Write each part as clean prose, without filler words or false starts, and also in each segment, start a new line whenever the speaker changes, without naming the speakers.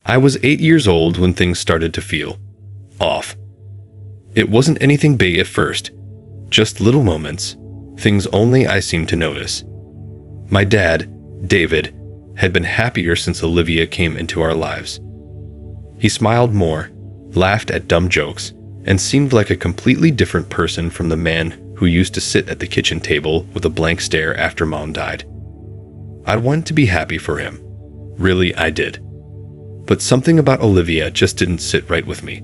I was 8 years old when things started to feel off. It wasn't anything big at first, just little moments, things only I seemed to notice. My dad, David, had been happier since Olivia came into our lives. He smiled more, laughed at dumb jokes, and seemed like a completely different person from the man who used to sit at the kitchen table with a blank stare after Mom died. I wanted to be happy for him. Really, I did. But something about Olivia just didn't sit right with me.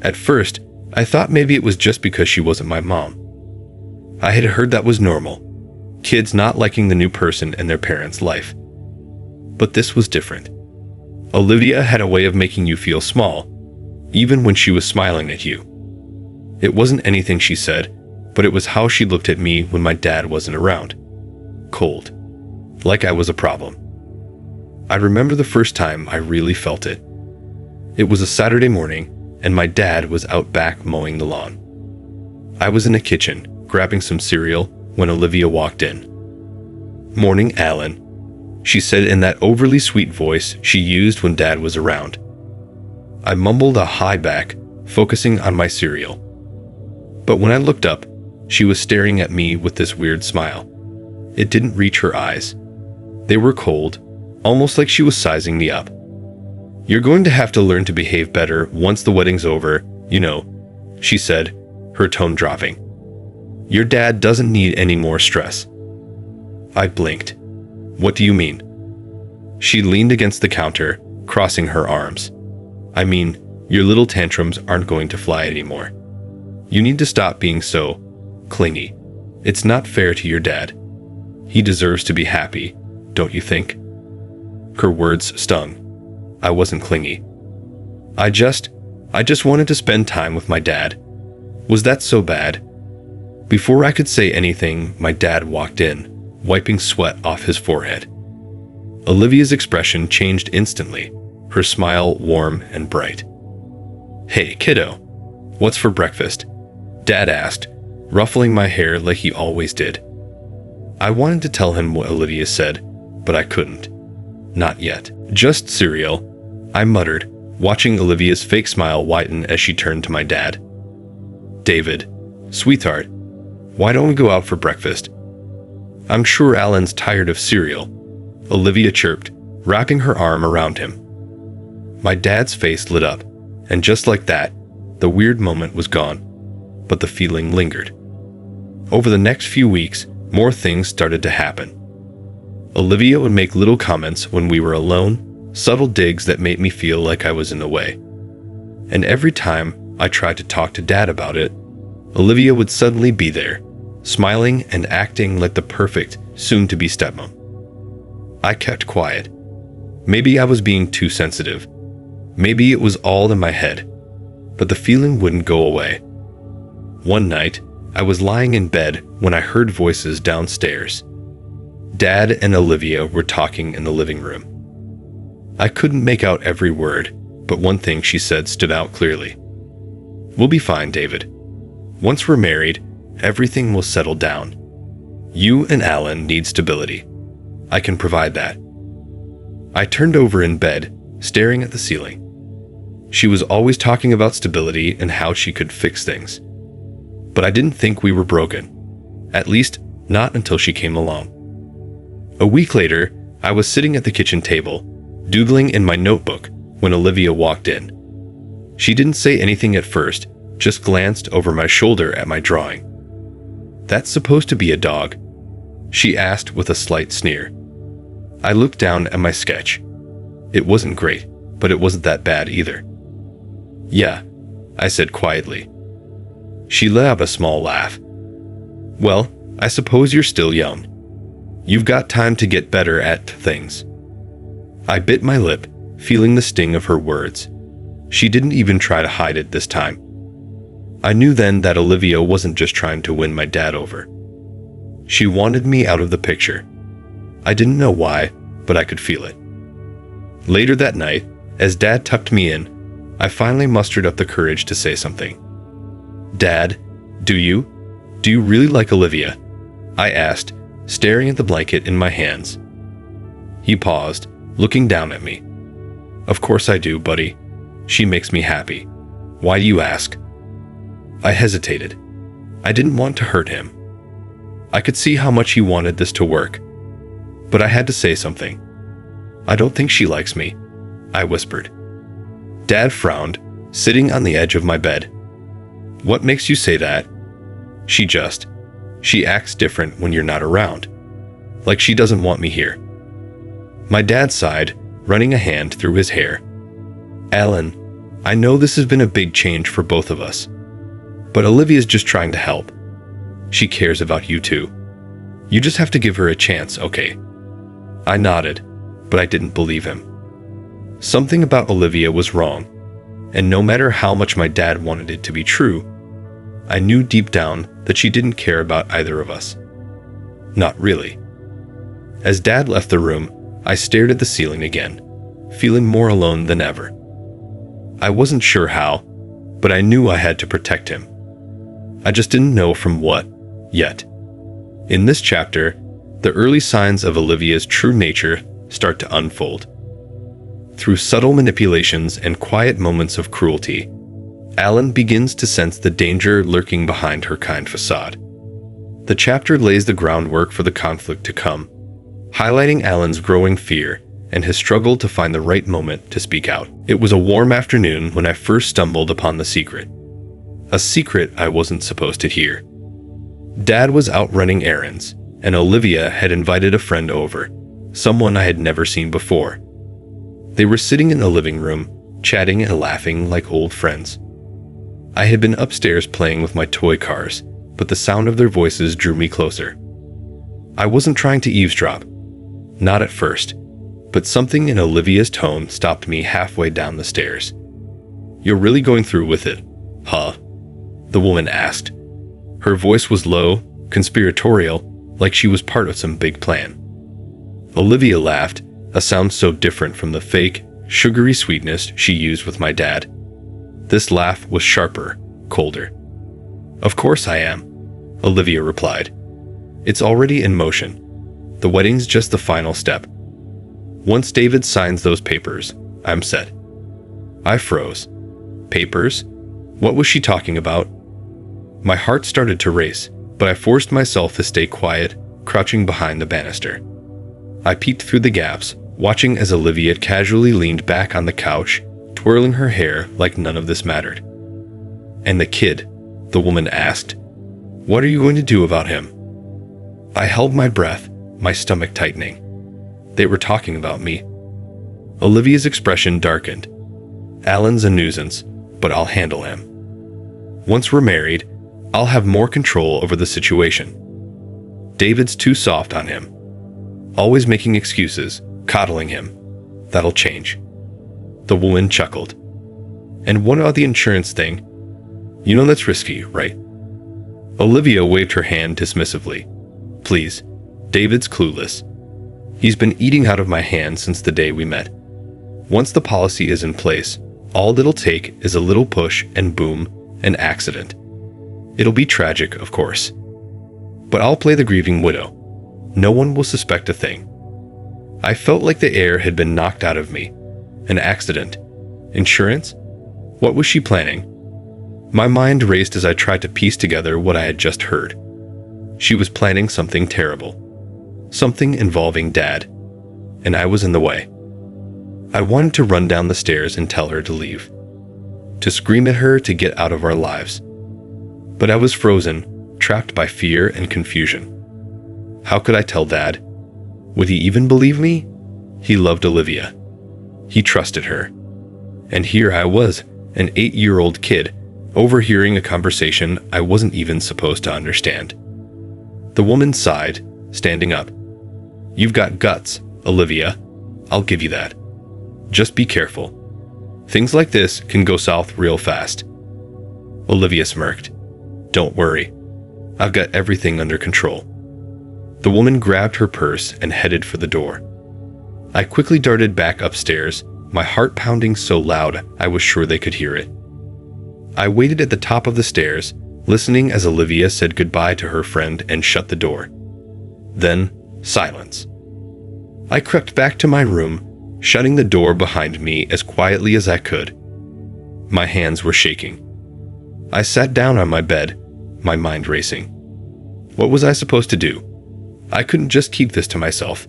At first, I thought maybe it was just because she wasn't my mom. I had heard that was normal, kids not liking the new person in their parents' life. But this was different. Olivia had a way of making you feel small, even when she was smiling at you. It wasn't anything she said, but it was how she looked at me when my dad wasn't around. Cold. Like I was a problem. I remember the first time I really felt it. It was a Saturday morning, and my dad was out back mowing the lawn. I was in the kitchen, grabbing some cereal, when Olivia walked in. "Morning, Alan," she said in that overly sweet voice she used when Dad was around. I mumbled a hi back, focusing on my cereal. But when I looked up, she was staring at me with this weird smile. It didn't reach her eyes. They were cold, almost like she was sizing me up. "You're going to have to learn to behave better once the wedding's over, you know," she said, her tone dropping. "Your dad doesn't need any more stress." I blinked. "What do you mean?" She leaned against the counter, crossing her arms. "I mean, your little tantrums aren't going to fly anymore. You need to stop being so clingy. It's not fair to your dad. He deserves to be happy, don't you think?" Her words stung. I wasn't clingy. I just wanted to spend time with my dad. Was that so bad? Before I could say anything, my dad walked in, wiping sweat off his forehead. Olivia's expression changed instantly, her smile warm and bright. "Hey, kiddo, what's for breakfast?" Dad asked, ruffling my hair like he always did. I wanted to tell him what Olivia said, but I couldn't. Not yet. "Just cereal," I muttered, watching Olivia's fake smile widen as she turned to my dad. "David, sweetheart, why don't we go out for breakfast? I'm sure Alan's tired of cereal," Olivia chirped, wrapping her arm around him. My dad's face lit up, and just like that, the weird moment was gone, but the feeling lingered. Over the next few weeks, more things started to happen. Olivia would make little comments when we were alone, subtle digs that made me feel like I was in the way. And every time I tried to talk to Dad about it, Olivia would suddenly be there, smiling and acting like the perfect, soon-to-be stepmom. I kept quiet. Maybe I was being too sensitive. Maybe it was all in my head, but the feeling wouldn't go away. One night, I was lying in bed when I heard voices downstairs. Dad and Olivia were talking in the living room. I couldn't make out every word, but one thing she said stood out clearly. "We'll be fine, David. Once we're married, everything will settle down. You and Alan need stability. I can provide that." I turned over in bed, staring at the ceiling. She was always talking about stability and how she could fix things. But I didn't think we were broken. At least, not until she came along. A week later, I was sitting at the kitchen table, doodling in my notebook, when Olivia walked in. She didn't say anything at first, just glanced over my shoulder at my drawing. "That's supposed to be a dog?" she asked with a slight sneer. I looked down at my sketch. It wasn't great, but it wasn't that bad either. "Yeah," I said quietly. She let out a small laugh. "Well, I suppose you're still young. You've got time to get better at things." I bit my lip, feeling the sting of her words. She didn't even try to hide it this time. I knew then that Olivia wasn't just trying to win my dad over. She wanted me out of the picture. I didn't know why, but I could feel it. Later that night, as Dad tucked me in, I finally mustered up the courage to say something. "Dad, do you really like Olivia?" I asked, staring at the blanket in my hands. He paused, looking down at me. Of course I do, buddy. She makes me happy. Why do you ask? I hesitated. I didn't want to hurt him. I could see how much he wanted this to work. But I had to say something. I don't think she likes me, I whispered. Dad frowned, sitting on the edge of my bed. What makes you say that? She acts different when you're not around. Like she doesn't want me here. My dad sighed, running a hand through his hair. Alan, I know this has been a big change for both of us. But Olivia's just trying to help. She cares about you too. You just have to give her a chance, okay? I nodded, but I didn't believe him. Something about Olivia was wrong, and no matter how much my dad wanted it to be true, I knew deep down that she didn't care about either of us. Not really. As Dad left the room, I stared at the ceiling again, feeling more alone than ever. I wasn't sure how, but I knew I had to protect him. I just didn't know from what, yet. In this chapter, the early signs of Olivia's true nature start to unfold. Through subtle manipulations and quiet moments of cruelty, Alan begins to sense the danger lurking behind her kind facade. The chapter lays the groundwork for the conflict to come, highlighting Alan's growing fear and his struggle to find the right moment to speak out. It was a warm afternoon when I first stumbled upon the secret. A secret I wasn't supposed to hear. Dad was out running errands, and Olivia had invited a friend over, someone I had never seen before. They were sitting in the living room, chatting and laughing like old friends. I had been upstairs playing with my toy cars, but the sound of their voices drew me closer. I wasn't trying to eavesdrop. Not at first, but something in Olivia's tone stopped me halfway down the stairs. You're really going through with it, huh? The woman asked. Her voice was low, conspiratorial, like she was part of some big plan. Olivia laughed, a sound so different from the fake, sugary sweetness she used with my dad. This laugh was sharper, colder. Of course I am, Olivia replied. It's already in motion. The wedding's just the final step. Once David signs those papers, I'm set. I froze. Papers? What was she talking about? My heart started to race, but I forced myself to stay quiet, crouching behind the banister. I peeked through the gaps, watching as Olivia casually leaned back on the couch, twirling her hair like none of this mattered. And the kid, the woman asked, what are you going to do about him? I held my breath, my stomach tightening. They were talking about me. Olivia's expression darkened. Alan's a nuisance, but I'll handle him. Once we're married, I'll have more control over the situation. David's too soft on him. Always making excuses, coddling him. That'll change. The woman chuckled. And what about the insurance thing? You know that's risky, right? Olivia waved her hand dismissively. Please, David's clueless. He's been eating out of my hand since the day we met. Once the policy is in place, all it'll take is a little push and boom, an accident. It'll be tragic, of course. But I'll play the grieving widow. No one will suspect a thing. I felt like the air had been knocked out of me. An accident. Insurance? What was she planning? My mind raced as I tried to piece together what I had just heard. She was planning something terrible. Something involving Dad. And I was in the way. I wanted to run down the stairs and tell her to leave. To scream at her to get out of our lives. But I was frozen, trapped by fear and confusion. How could I tell Dad? Would he even believe me? He loved Olivia. He trusted her. And here I was, an 8-year-old kid, overhearing a conversation I wasn't even supposed to understand. The woman sighed, standing up. You've got guts, Olivia. I'll give you that. Just be careful. Things like this can go south real fast. Olivia smirked. Don't worry. I've got everything under control. The woman grabbed her purse and headed for the door. I quickly darted back upstairs, my heart pounding so loud I was sure they could hear it. I waited at the top of the stairs, listening as Olivia said goodbye to her friend and shut the door. Then, silence. I crept back to my room, shutting the door behind me as quietly as I could. My hands were shaking. I sat down on my bed, my mind racing. What was I supposed to do? I couldn't just keep this to myself.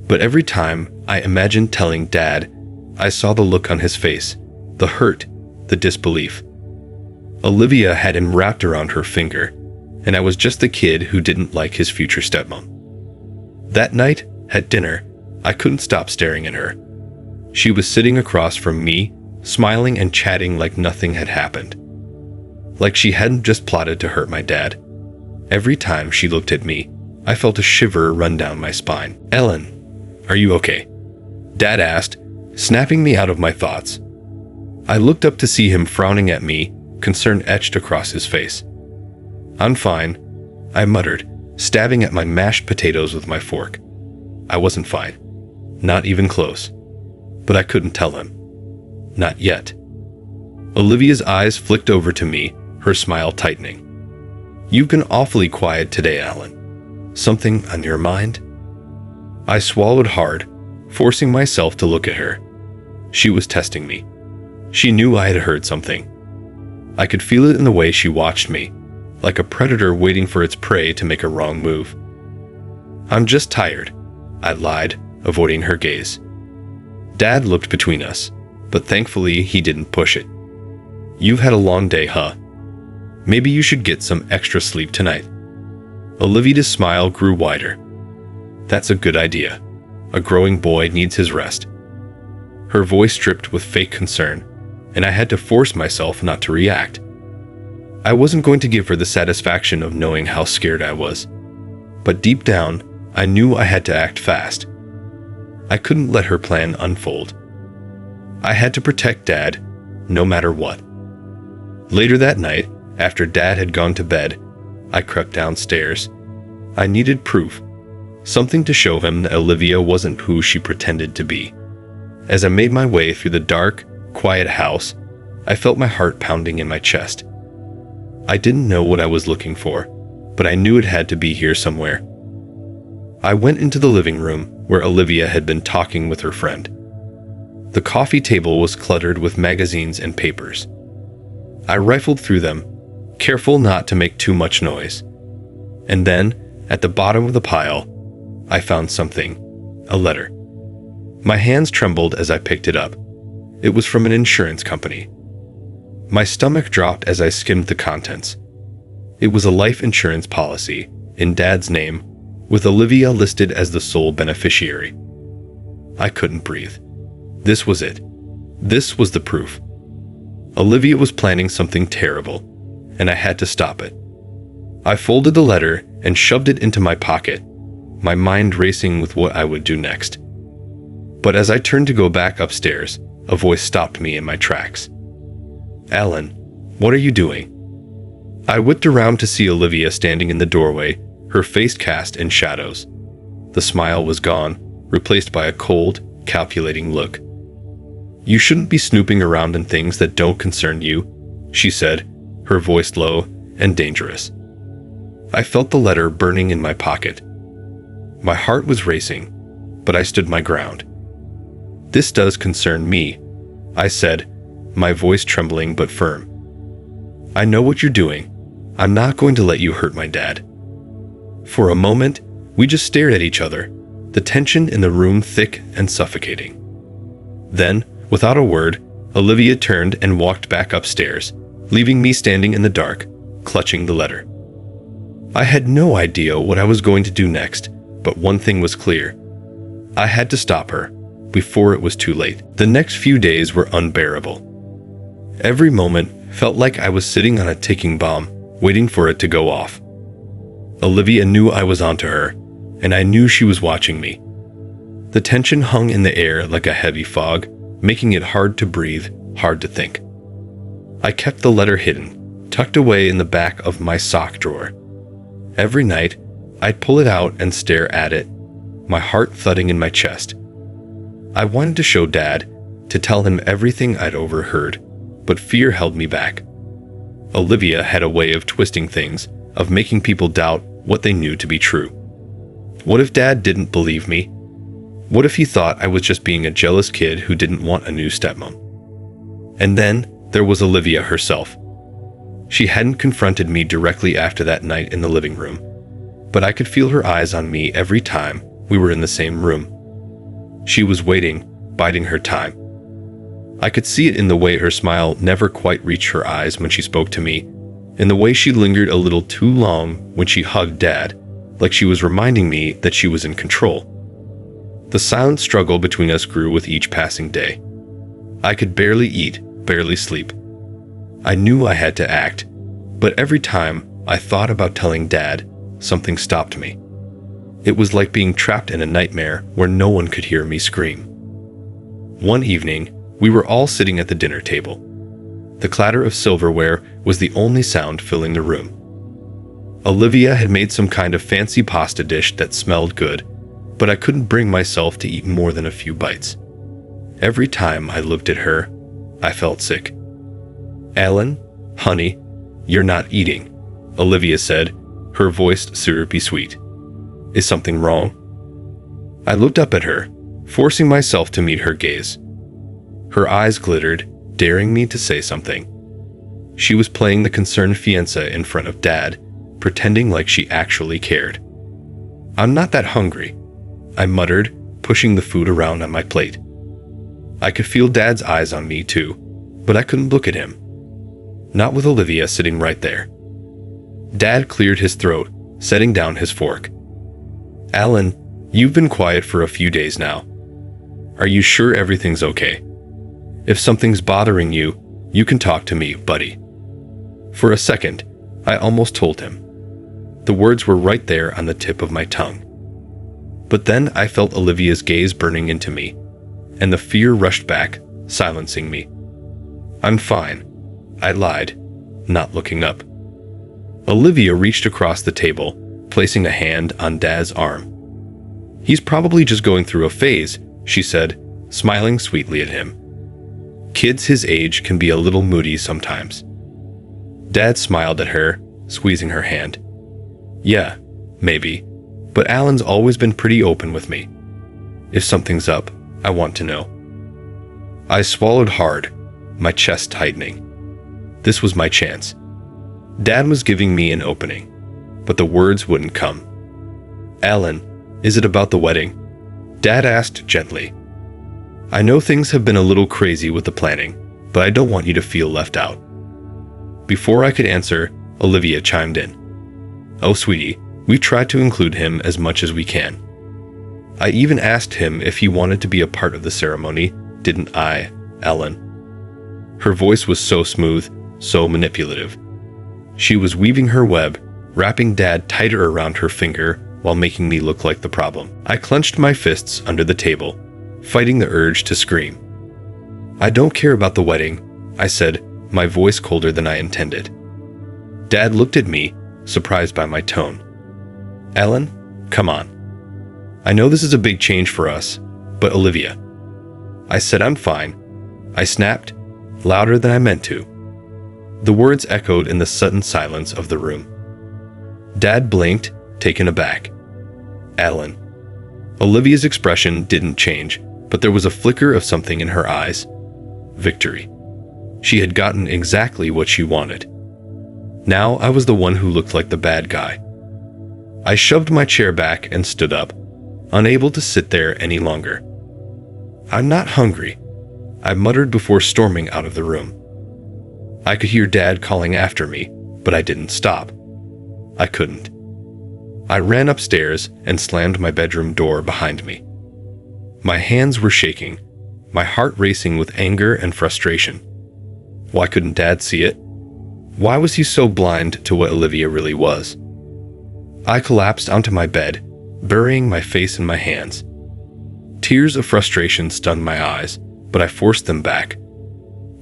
But every time I imagined telling Dad, I saw the look on his face, the hurt, the disbelief. Olivia had him wrapped around her finger, and I was just the kid who didn't like his future stepmom. That night, at dinner, I couldn't stop staring at her. She was sitting across from me, smiling and chatting like nothing had happened. Like she hadn't just plotted to hurt my dad. Every time she looked at me, I felt a shiver run down my spine. "Ellen, are you okay?" Dad asked, snapping me out of my thoughts. I looked up to see him frowning at me, concern etched across his face. "I'm fine," I muttered, stabbing at my mashed potatoes with my fork. I wasn't fine. Not even close. But I couldn't tell him. Not yet. Olivia's eyes flicked over to me, her smile tightening. "You've been awfully quiet today, Alan. Something on your mind?" I swallowed hard, forcing myself to look at her. She was testing me. She knew I had heard something. I could feel it in the way she watched me, like a predator waiting for its prey to make a wrong move. "I'm just tired," I lied, avoiding her gaze. Dad looked between us, but thankfully he didn't push it. "You've had a long day, huh? Maybe you should get some extra sleep tonight." Olivia's smile grew wider. "That's a good idea. A growing boy needs his rest." Her voice dripped with fake concern, and I had to force myself not to react. I wasn't going to give her the satisfaction of knowing how scared I was. But deep down, I knew I had to act fast. I couldn't let her plan unfold. I had to protect Dad, no matter what. Later that night, after Dad had gone to bed, I crept downstairs. I needed proof, something to show him that Olivia wasn't who she pretended to be. As I made my way through the dark, quiet house, I felt my heart pounding in my chest. I didn't know what I was looking for, but I knew it had to be here somewhere. I went into the living room where Olivia had been talking with her friend. The coffee table was cluttered with magazines and papers. I rifled through them, careful not to make too much noise. And then, at the bottom of the pile, I found something, a letter. My hands trembled as I picked it up. It was from an insurance company. My stomach dropped as I skimmed the contents. It was a life insurance policy, in Dad's name, with Olivia listed as the sole beneficiary. I couldn't breathe. This was it. This was the proof. Olivia was planning something terrible, and I had to stop it. I folded the letter and shoved it into my pocket, my mind racing with what I would do next. But as I turned to go back upstairs, a voice stopped me in my tracks. "Alan, what are you doing?" I whipped around to see Olivia standing in the doorway, her face cast in shadows. The smile was gone, replaced by a cold, calculating look. "You shouldn't be snooping around in things that don't concern you," she said, her voice low and dangerous. I felt the letter burning in my pocket. My heart was racing, but I stood my ground. "This does concern me," I said, my voice trembling but firm. "I know what you're doing. I'm not going to let you hurt my dad." For a moment, we just stared at each other, the tension in the room thick and suffocating. Then, without a word, Olivia turned and walked back upstairs, leaving me standing in the dark, clutching the letter. I had no idea what I was going to do next, but one thing was clear. I had to stop her, before it was too late. The next few days were unbearable. Every moment felt like I was sitting on a ticking bomb, waiting for it to go off. Olivia knew I was onto her, and I knew she was watching me. The tension hung in the air like a heavy fog, making it hard to breathe, hard to think. I kept the letter hidden, tucked away in the back of my sock drawer. Every night, I'd pull it out and stare at it, my heart thudding in my chest. I wanted to show Dad, to tell him everything I'd overheard, but fear held me back. Olivia had a way of twisting things, of making people doubt what they knew to be true. What if Dad didn't believe me? What if he thought I was just being a jealous kid who didn't want a new stepmom? And then there was Olivia herself. She hadn't confronted me directly after that night in the living room, but I could feel her eyes on me every time we were in the same room. She was waiting, biding her time. I could see it in the way her smile never quite reached her eyes when she spoke to me, in the way she lingered a little too long when she hugged Dad, like she was reminding me that she was in control. The silent struggle between us grew with each passing day. I could barely eat, barely sleep. I knew I had to act, but every time I thought about telling Dad, something stopped me. It was like being trapped in a nightmare where no one could hear me scream. One evening, we were all sitting at the dinner table. The clatter of silverware was the only sound filling the room. Olivia had made some kind of fancy pasta dish that smelled good, but I couldn't bring myself to eat more than a few bites. Every time I looked at her, I felt sick. "Alan, honey, you're not eating," Olivia said, her voice syrupy sweet. "Is something wrong?" I looked up at her, forcing myself to meet her gaze. Her eyes glittered, daring me to say something. She was playing the concerned fiancé in front of Dad, pretending like she actually cared. "I'm not that hungry," I muttered, pushing the food around on my plate. I could feel Dad's eyes on me too, but I couldn't look at him. Not with Olivia sitting right there. Dad cleared his throat, setting down his fork. "Alan, you've been quiet for a few days now. Are you sure everything's okay? If something's bothering you, you can talk to me, buddy." For a second, I almost told him. The words were right there on the tip of my tongue. But then I felt Olivia's gaze burning into me, and the fear rushed back, silencing me. "I'm fine," I lied, not looking up. Olivia reached across the table, placing a hand on Dad's arm. "He's probably just going through a phase," she said, smiling sweetly at him. "Kids his age can be a little moody sometimes." Dad smiled at her, squeezing her hand. "Yeah, maybe, but Alan's always been pretty open with me. If something's up, I want to know." I swallowed hard, my chest tightening. This was my chance. Dad was giving me an opening, but the words wouldn't come. "Alan, is it about the wedding?" Dad asked gently. "I know things have been a little crazy with the planning, but I don't want you to feel left out." Before I could answer, Olivia chimed in. "Oh, sweetie, we tried to include him as much as we can. I even asked him if he wanted to be a part of the ceremony, didn't I, Alan?" Her voice was so smooth, so manipulative. She was weaving her web, wrapping Dad tighter around her finger while making me look like the problem. I clenched my fists under the table, fighting the urge to scream. "I don't care about the wedding," I said, my voice colder than I intended. Dad looked at me, surprised by my tone. "Alan, come on. I know this is a big change for us, but Olivia." I said I'm fine. I snapped, louder than I meant to. The words echoed in the sudden silence of the room. Dad blinked, taken aback. "Alan." Olivia's expression didn't change, but there was a flicker of something in her eyes. Victory. She had gotten exactly what she wanted. Now I was the one who looked like the bad guy. I shoved my chair back and stood up, unable to sit there any longer. "I'm not hungry," I muttered before storming out of the room. I could hear Dad calling after me, but I didn't stop. I couldn't. I ran upstairs and slammed my bedroom door behind me. My hands were shaking, my heart racing with anger and frustration. Why couldn't Dad see it? Why was he so blind to what Olivia really was? I collapsed onto my bed, burying my face in my hands. Tears of frustration stunned my eyes, but I forced them back.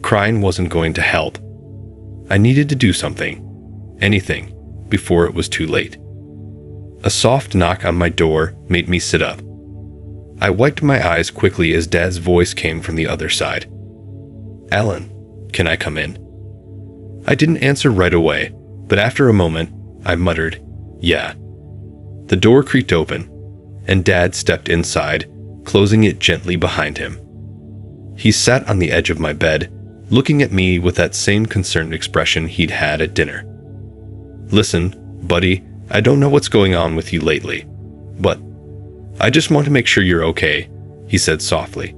Crying wasn't going to help. I needed to do something, anything, before it was too late. A soft knock on my door made me sit up. I wiped my eyes quickly as Dad's voice came from the other side. "Alan, can I come in?" I didn't answer right away, but after a moment, I muttered, "Yeah." The door creaked open, and Dad stepped inside, closing it gently behind him. He sat on the edge of my bed, looking at me with that same concerned expression he'd had at dinner. "Listen, buddy, I don't know what's going on with you lately, but I just want to make sure you're okay," he said softly.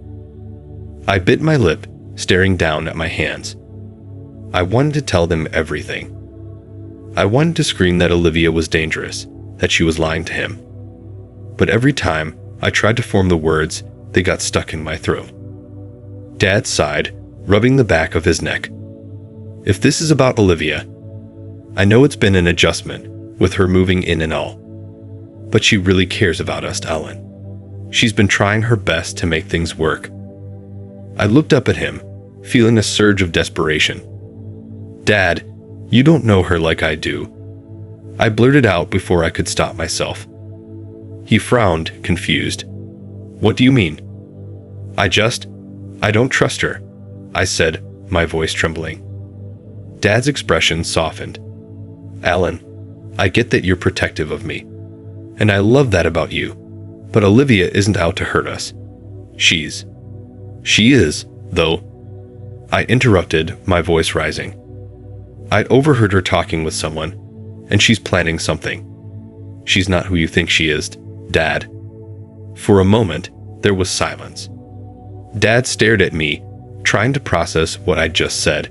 I bit my lip, staring down at my hands. I wanted to tell them everything. I wanted to scream that Olivia was dangerous, that she was lying to him. But every time I tried to form the words, they got stuck in my throat. Dad sighed, rubbing the back of his neck. "If this is about Olivia, I know it's been an adjustment, with her moving in and all. But she really cares about us, Ellen. She's been trying her best to make things work." I looked up at him, feeling a surge of desperation. "Dad, you don't know her like I do," I blurted out before I could stop myself. He frowned, confused. "What do you mean?" I don't trust her," I said, my voice trembling. Dad's expression softened. "Alan, I get that you're protective of me, and I love that about you, but Olivia isn't out to hurt us. She is, though," I interrupted, my voice rising. "I'd overheard her talking with someone, and she's planning something. She's not who you think she is, Dad." For a moment, there was silence. Dad stared at me, trying to process what I'd just said.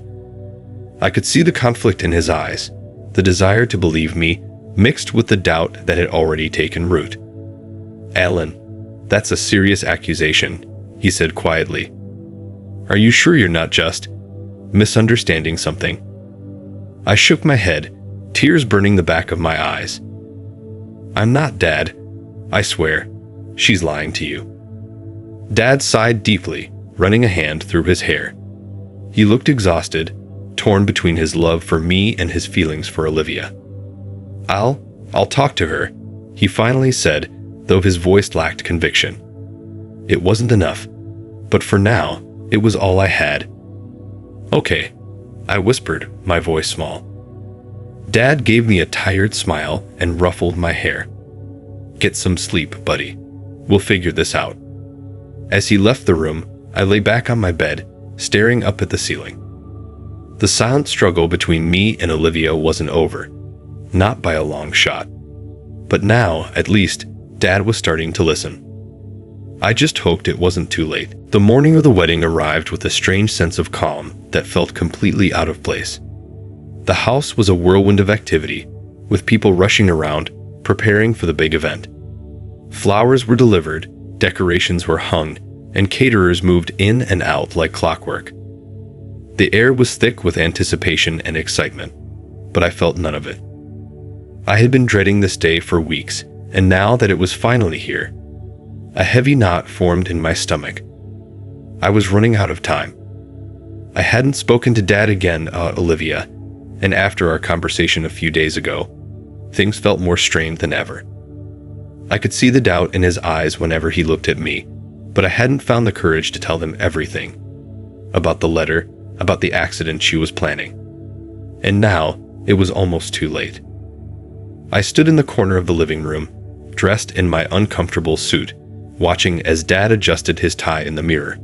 I could see the conflict in his eyes, the desire to believe me, mixed with the doubt that had already taken root. "Alan, that's a serious accusation," he said quietly. "Are you sure you're not just misunderstanding something?" I shook my head, tears burning the back of my eyes. "I'm not, Dad. I swear, she's lying to you." Dad sighed deeply, running a hand through his hair. He looked exhausted, torn between his love for me and his feelings for Olivia. I'll talk to her," he finally said, though his voice lacked conviction. It wasn't enough, but for now, it was all I had. "Okay," I whispered, my voice small. Dad gave me a tired smile and ruffled my hair. "Get some sleep, buddy. We'll figure this out." As he left the room, I lay back on my bed, staring up at the ceiling. The silent struggle between me and Olivia wasn't over, not by a long shot. But now, at least, Dad was starting to listen. I just hoped it wasn't too late. The morning of the wedding arrived with a strange sense of calm that felt completely out of place. The house was a whirlwind of activity, with people rushing around, preparing for the big event. Flowers were delivered, decorations were hung, and caterers moved in and out like clockwork. The air was thick with anticipation and excitement, but I felt none of it. I had been dreading this day for weeks, and now that it was finally here, a heavy knot formed in my stomach. I was running out of time. I hadn't spoken to Dad again about Olivia, and after our conversation a few days ago, things felt more strained than ever. I could see the doubt in his eyes whenever he looked at me, but I hadn't found the courage to tell them everything. About the letter, about the accident she was planning. And now, it was almost too late. I stood in the corner of the living room, dressed in my uncomfortable suit, watching as Dad adjusted his tie in the mirror.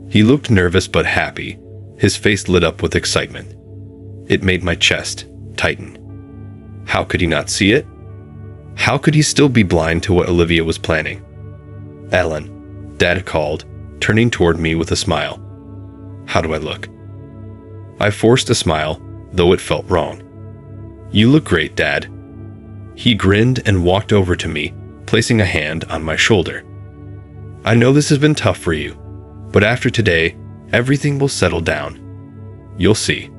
He looked nervous but happy, his face lit up with excitement. It made my chest tighten. How could he not see it? How could he still be blind to what Olivia was planning? "Ellen," Dad called, turning toward me with a smile. "How do I look?" I forced a smile, though it felt wrong. "You look great, Dad." He grinned and walked over to me, placing a hand on my shoulder. "I know this has been tough for you, but after today, everything will settle down. You'll see."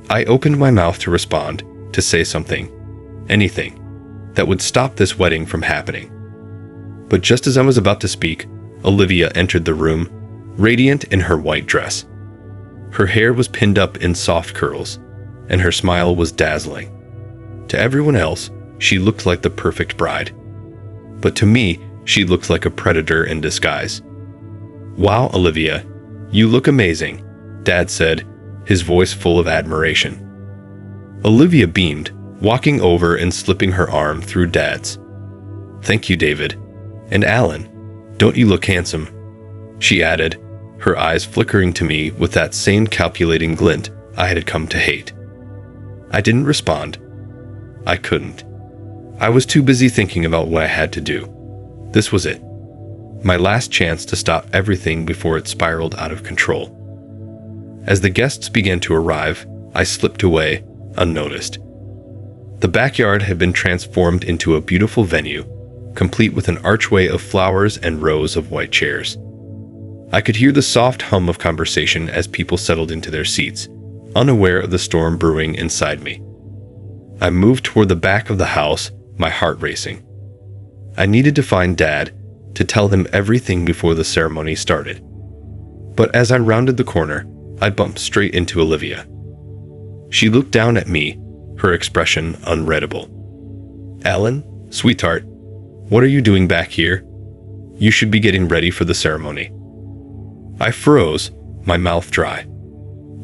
I opened my mouth to respond, to say something, anything, that would stop this wedding from happening. But just as I was about to speak, Olivia entered the room, radiant in her white dress. Her hair was pinned up in soft curls, and her smile was dazzling. To everyone else, she looked like the perfect bride. But to me, she looked like a predator in disguise. "Wow, Olivia, you look amazing," Dad said, his voice full of admiration. Olivia beamed, walking over and slipping her arm through Dad's. "Thank you, David. And Alan, "Don't you look handsome?" she added, her eyes flickering to me with that same calculating glint I had come to hate. I didn't respond. I couldn't. I was too busy thinking about what I had to do. This was it. My last chance to stop everything before it spiraled out of control. As the guests began to arrive, I slipped away, unnoticed. The backyard had been transformed into a beautiful venue, complete with an archway of flowers and rows of white chairs. I could hear the soft hum of conversation as people settled into their seats, unaware of the storm brewing inside me. I moved toward the back of the house, my heart racing. I needed to find Dad, to tell him everything before the ceremony started. But as I rounded the corner, I bumped straight into Olivia. She looked down at me, her expression unreadable. "Alan, sweetheart, what are you doing back here? You should be getting ready for the ceremony." I froze, my mouth dry.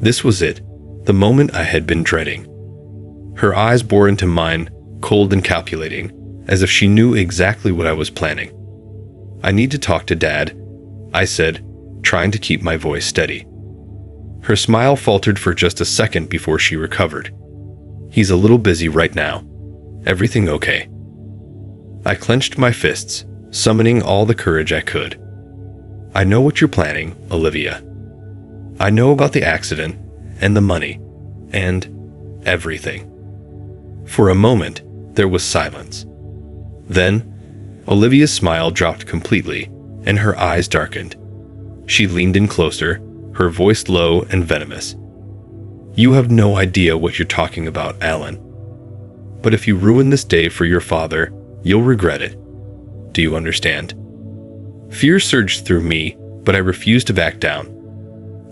This was it, the moment I had been dreading. Her eyes bore into mine, cold and calculating, as if she knew exactly what I was planning. "I need to talk to Dad," I said, trying to keep my voice steady. Her smile faltered for just a second before she recovered. "He's a little busy right now. Everything okay?" I clenched my fists, summoning all the courage I could. "I know what you're planning, Olivia. I know about the accident, and the money, and everything." For a moment, there was silence. Then, Olivia's smile dropped completely, and her eyes darkened. She leaned in closer, her voice low and venomous. "You have no idea what you're talking about, Alan. But if you ruin this day for your father, you'll regret it. Do you understand?" Fear surged through me, but I refused to back down.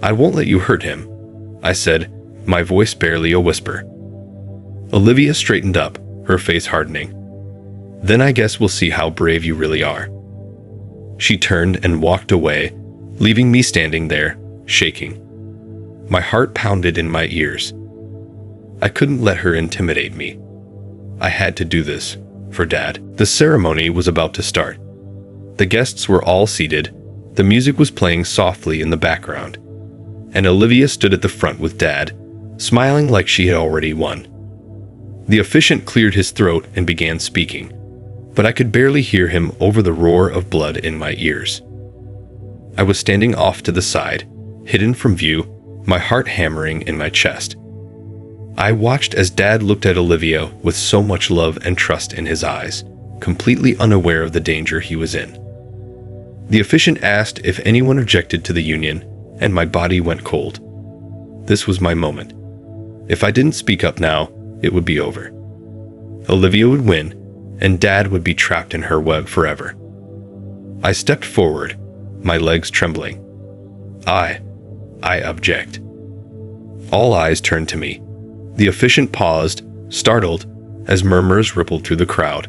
"I won't let you hurt him," I said, my voice barely a whisper. Olivia straightened up, her face hardening. "Then I guess we'll see how brave you really are." She turned and walked away, leaving me standing there, shaking. My heart pounded in my ears. I couldn't let her intimidate me. I had to do this, for Dad. The ceremony was about to start. The guests were all seated, the music was playing softly in the background, and Olivia stood at the front with Dad, smiling like she had already won. The officiant cleared his throat and began speaking, but I could barely hear him over the roar of blood in my ears. I was standing off to the side, hidden from view, my heart hammering in my chest. I watched as Dad looked at Olivia with so much love and trust in his eyes, completely unaware of the danger he was in. The officiant asked if anyone objected to the union, and my body went cold. This was my moment. If I didn't speak up now, it would be over. Olivia would win, and Dad would be trapped in her web forever. I stepped forward, my legs trembling. I object." All eyes turned to me. The officiant paused, startled, as murmurs rippled through the crowd.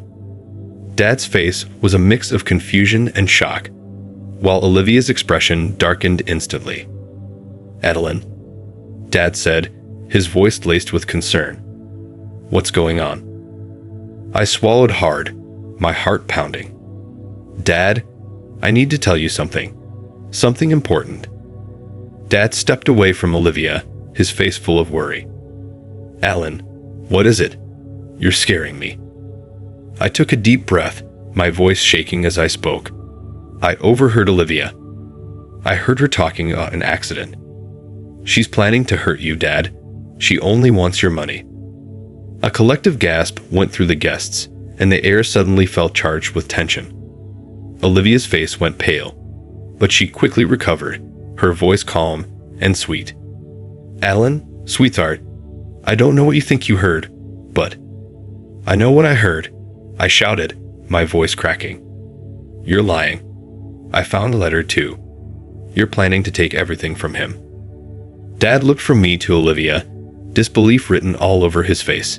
Dad's face was a mix of confusion and shock, while Olivia's expression darkened instantly. "Adeline," Dad said, his voice laced with concern. "What's going on?" I swallowed hard, my heart pounding. "Dad, I need to tell you something. Something important." Dad stepped away from Olivia, his face full of worry. "Alan, what is it? You're scaring me." I took a deep breath, my voice shaking as I spoke. I overheard Olivia. I heard her talking about an accident. "She's planning to hurt you, Dad. She only wants your money." A collective gasp went through the guests, and the air suddenly felt charged with tension. Olivia's face went pale, but she quickly recovered, her voice calm and sweet. "Alan, sweetheart, I don't know what you think you heard, but..." "I know what I heard," I shouted, my voice cracking. "You're lying. I found a letter too. You're planning to take everything from him." Dad looked from me to Olivia, disbelief written all over his face.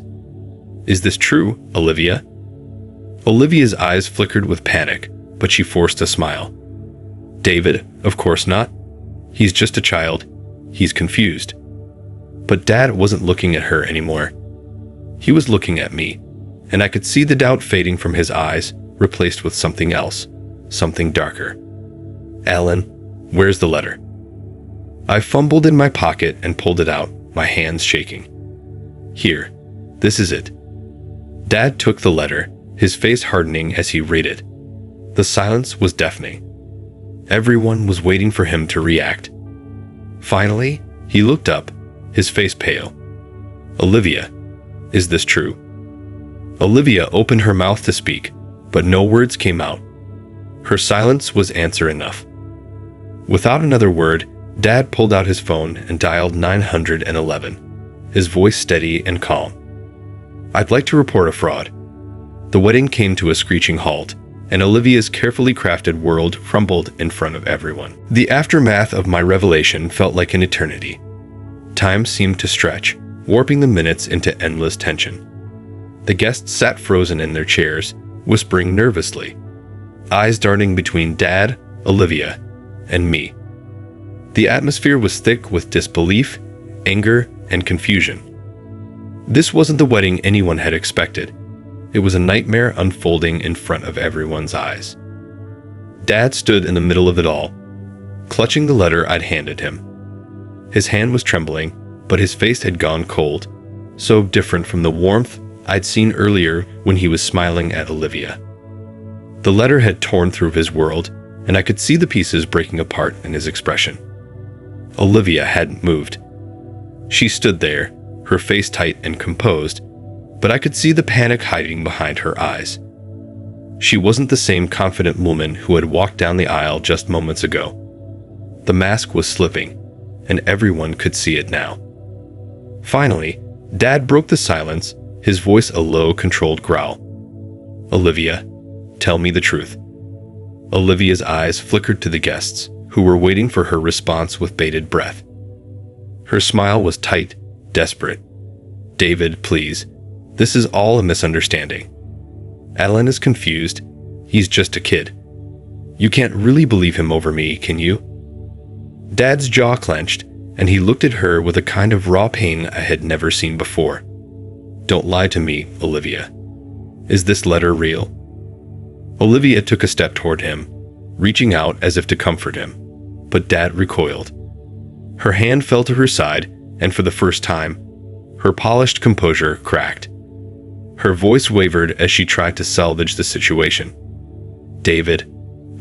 "Is this true, Olivia?" Olivia's eyes flickered with panic, but she forced a smile. "David, of course not. He's just a child. He's confused." But Dad wasn't looking at her anymore. He was looking at me, and I could see the doubt fading from his eyes, replaced with something else, something darker. "Alan, where's the letter?" I fumbled in my pocket and pulled it out, my hands shaking. "Here, this is it." Dad took the letter, his face hardening as he read it. The silence was deafening. Everyone was waiting for him to react. Finally, he looked up, his face pale. "Olivia, is this true?" Olivia opened her mouth to speak, but no words came out. Her silence was answer enough. Without another word, Dad pulled out his phone and dialed 911, his voice steady and calm. "I'd like to report a fraud." The wedding came to a screeching halt, and Olivia's carefully crafted world crumbled in front of everyone. The aftermath of my revelation felt like an eternity. Time seemed to stretch, warping the minutes into endless tension. The guests sat frozen in their chairs, whispering nervously, eyes darting between Dad, Olivia, and me. The atmosphere was thick with disbelief, anger, and confusion. This wasn't the wedding anyone had expected. It was a nightmare unfolding in front of everyone's eyes. Dad stood in the middle of it all, clutching the letter I'd handed him. His hand was trembling, but his face had gone cold, so different from the warmth I'd seen earlier when he was smiling at Olivia. The letter had torn through his world, and I could see the pieces breaking apart in his expression. Olivia hadn't moved. She stood there, her face tight and composed, but I could see the panic hiding behind her eyes. She wasn't the same confident woman who had walked down the aisle just moments ago. The mask was slipping, and everyone could see it now. Finally, Dad broke the silence, his voice a low, controlled growl. "Olivia, tell me the truth." Olivia's eyes flickered to the guests, who were waiting for her response with bated breath. Her smile was tight, desperate. "David, please. This is all a misunderstanding. Alan is confused. He's just a kid. You can't really believe him over me, can you?" Dad's jaw clenched, and he looked at her with a kind of raw pain I had never seen before. "Don't lie to me, Olivia. Is this letter real?" Olivia took a step toward him, reaching out as if to comfort him, but Dad recoiled. Her hand fell to her side, and for the first time, her polished composure cracked. Her voice wavered as she tried to salvage the situation. "David,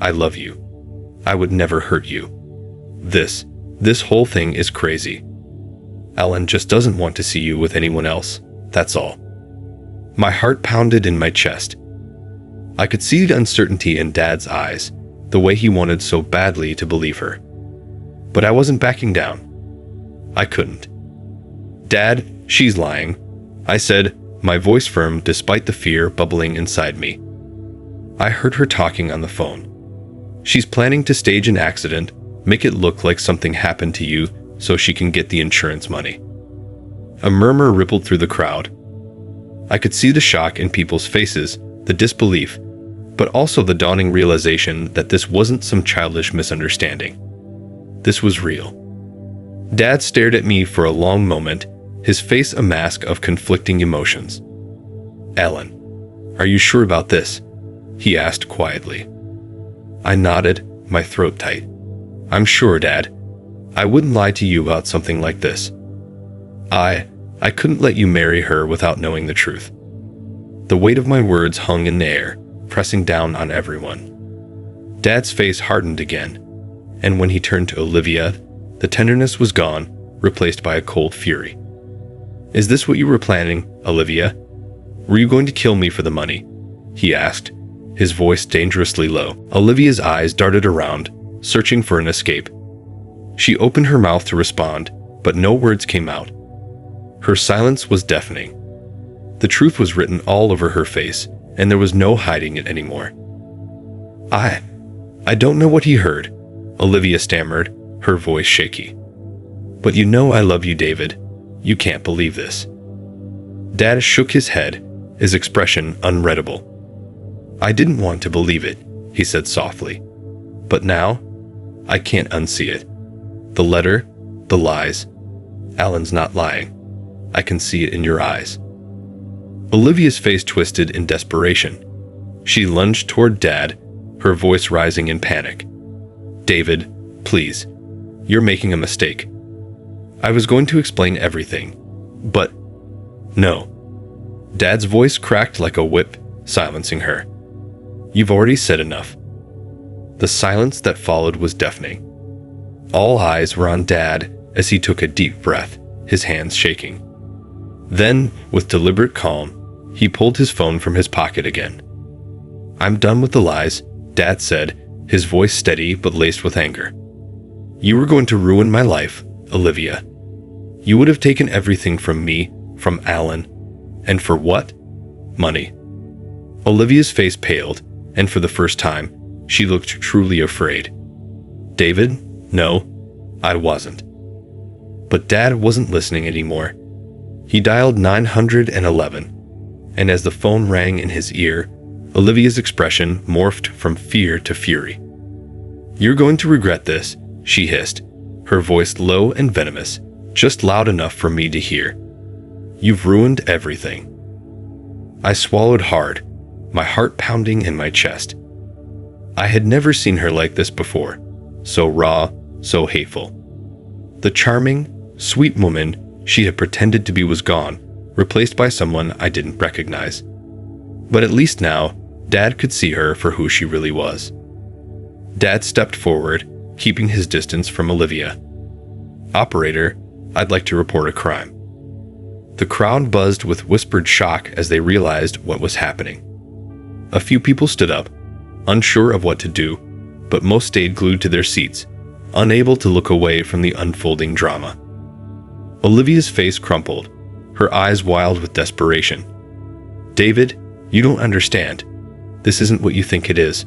I love you. I would never hurt you. This whole thing is crazy. Alan just doesn't want to see you with anyone else, that's all." My heart pounded in my chest. I could see the uncertainty in Dad's eyes, the way he wanted so badly to believe her. But I wasn't backing down. I couldn't. "Dad, she's lying," I said, my voice firm despite the fear bubbling inside me. I heard her talking on the phone. "She's planning to stage an accident, make it look like something happened to you so she can get the insurance money." A murmur rippled through the crowd. I could see the shock in people's faces, the disbelief, but also the dawning realization that this wasn't some childish misunderstanding. This was real. Dad stared at me for a long moment, his face a mask of conflicting emotions. "Alan, are you sure about this?" he asked quietly. I nodded, my throat tight. "I'm sure, Dad. I wouldn't lie to you about something like this. I couldn't let you marry her without knowing the truth." The weight of my words hung in the air, pressing down on everyone. Dad's face hardened again, and when he turned to Olivia, the tenderness was gone, replaced by a cold fury. "Is this what you were planning, Olivia? Were you going to kill me for the money?" he asked, his voice dangerously low. Olivia's eyes darted around, searching for an escape. She opened her mouth to respond, but no words came out. Her silence was deafening. The truth was written all over her face, and there was no hiding it anymore. I don't know what he heard," Olivia stammered, her voice shaky. "But you know I love you, David. You can't believe this." Dad shook his head, his expression unreadable. "I didn't want to believe it," he said softly. "But now, I can't unsee it. The letter, the lies. Alan's not lying. I can see it in your eyes." Olivia's face twisted in desperation. She lunged toward Dad, her voice rising in panic. David, please. You're making a mistake. I was going to explain everything, but no. Dad's voice cracked like a whip, silencing her. You've already said enough. The silence that followed was deafening. All eyes were on Dad as he took a deep breath, his hands shaking. Then, with deliberate calm, he pulled his phone from his pocket again. I'm done with the lies, Dad said, his voice steady but laced with anger. You were going to ruin my life, Olivia. You would have taken everything from me, from Alan. And for what? Money. Olivia's face paled, and for the first time, she looked truly afraid. David? No, I wasn't. But Dad wasn't listening anymore. He dialed 911, and as the phone rang in his ear, Olivia's expression morphed from fear to fury. You're going to regret this, she hissed, her voice low and venomous, just loud enough for me to hear. You've ruined everything. I swallowed hard, my heart pounding in my chest. I had never seen her like this before, so raw, so hateful. The charming, sweet woman she had pretended to be was gone, replaced by someone I didn't recognize. But at least now, Dad could see her for who she really was. Dad stepped forward, keeping his distance from Olivia. Operator, I'd like to report a crime. The crowd buzzed with whispered shock as they realized what was happening. A few people stood up, unsure of what to do, but most stayed glued to their seats, unable to look away from the unfolding drama. Olivia's face crumpled, her eyes wild with desperation. David, you don't understand. This isn't what you think it is.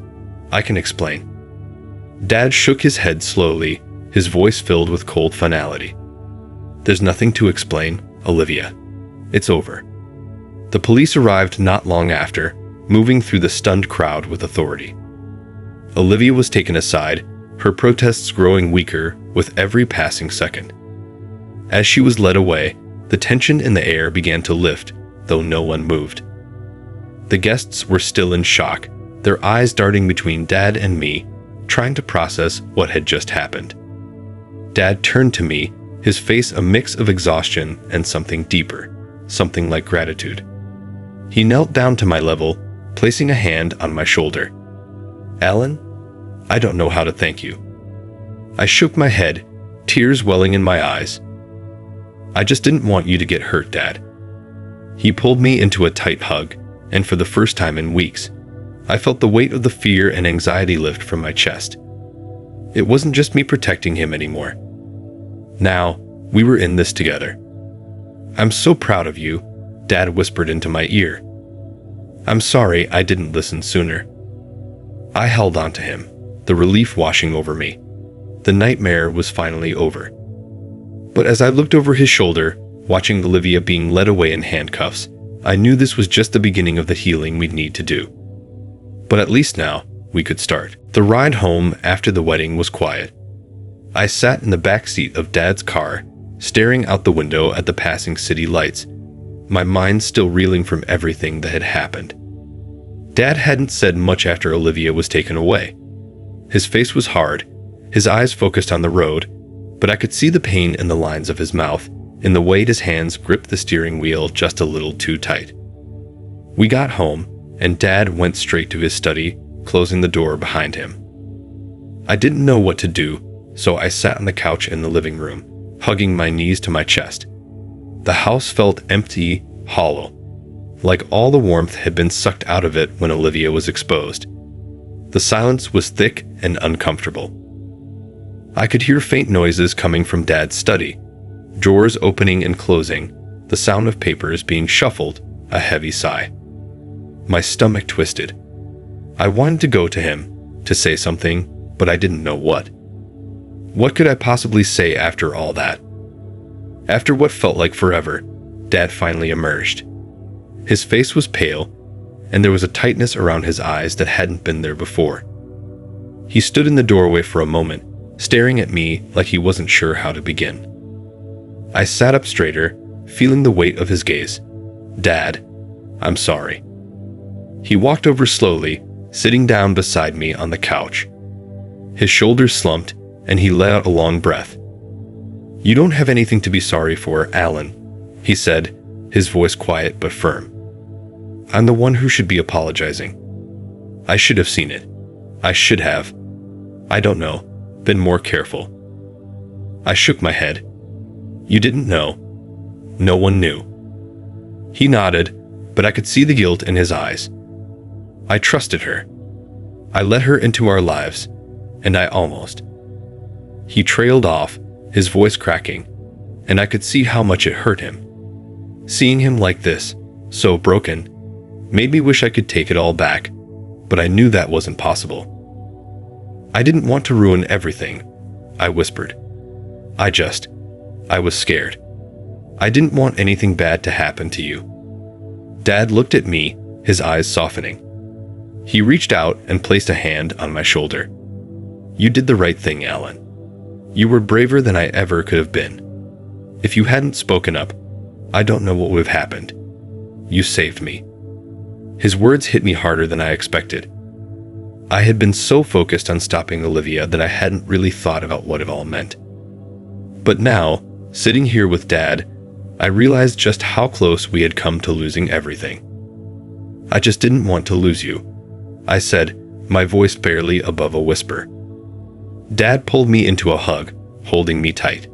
I can explain. Dad shook his head slowly, his voice filled with cold finality. There's nothing to explain, Olivia. It's over. The police arrived not long after, moving through the stunned crowd with authority. Olivia was taken aside, her protests growing weaker with every passing second. As she was led away, the tension in the air began to lift, though no one moved. The guests were still in shock, their eyes darting between Dad and me, trying to process what had just happened. Dad turned to me, his face a mix of exhaustion and something deeper, something like gratitude. He knelt down to my level, placing a hand on my shoulder. Alan, I don't know how to thank you. I shook my head, tears welling in my eyes. I just didn't want you to get hurt, Dad. He pulled me into a tight hug, and for the first time in weeks, I felt the weight of the fear and anxiety lift from my chest. It wasn't just me protecting him anymore. Now, we were in this together. I'm so proud of you, Dad whispered into my ear. I'm sorry I didn't listen sooner. I held on to him, the relief washing over me. The nightmare was finally over. But as I looked over his shoulder, watching Olivia being led away in handcuffs, I knew this was just the beginning of the healing we'd need to do. But at least now, we could start. The ride home after the wedding was quiet. I sat in the back seat of Dad's car, staring out the window at the passing city lights, my mind still reeling from everything that had happened. Dad hadn't said much after Olivia was taken away. His face was hard, his eyes focused on the road, but I could see the pain in the lines of his mouth, in the way his hands gripped the steering wheel just a little too tight. We got home, and Dad went straight to his study, closing the door behind him. I didn't know what to do, so I sat on the couch in the living room, hugging my knees to my chest. The house felt empty, hollow, like all the warmth had been sucked out of it when Olivia was exposed. The silence was thick and uncomfortable. I could hear faint noises coming from Dad's study, drawers opening and closing, the sound of papers being shuffled, a heavy sigh. My stomach twisted. I wanted to go to him, to say something, but I didn't know what. What could I possibly say after all that? After what felt like forever, Dad finally emerged. His face was pale, and there was a tightness around his eyes that hadn't been there before. He stood in the doorway for a moment, staring at me like he wasn't sure how to begin. I sat up straighter, feeling the weight of his gaze. Dad, I'm sorry. He walked over slowly, sitting down beside me on the couch. His shoulders slumped, and he let out a long breath. "You don't have anything to be sorry for, Alan," he said, his voice quiet but firm. "I'm the one who should be apologizing. I should have seen it. I should have, I don't know, been more careful." I shook my head. "You didn't know. No one knew." He nodded, but I could see the guilt in his eyes. I trusted her. I let her into our lives, and I almost. He trailed off, his voice cracking, and I could see how much it hurt him. Seeing him like this, so broken, made me wish I could take it all back, but I knew that wasn't possible. "I didn't want to ruin everything," I whispered. I was scared. I didn't want anything bad to happen to you." Dad looked at me, his eyes softening. He reached out and placed a hand on my shoulder. "You did the right thing, Alan. You were braver than I ever could have been. If you hadn't spoken up, I don't know what would have happened. You saved me." His words hit me harder than I expected. I had been so focused on stopping Olivia that I hadn't really thought about what it all meant. But now, sitting here with Dad, I realized just how close we had come to losing everything. "I just didn't want to lose you," I said, my voice barely above a whisper. Dad pulled me into a hug, holding me tight.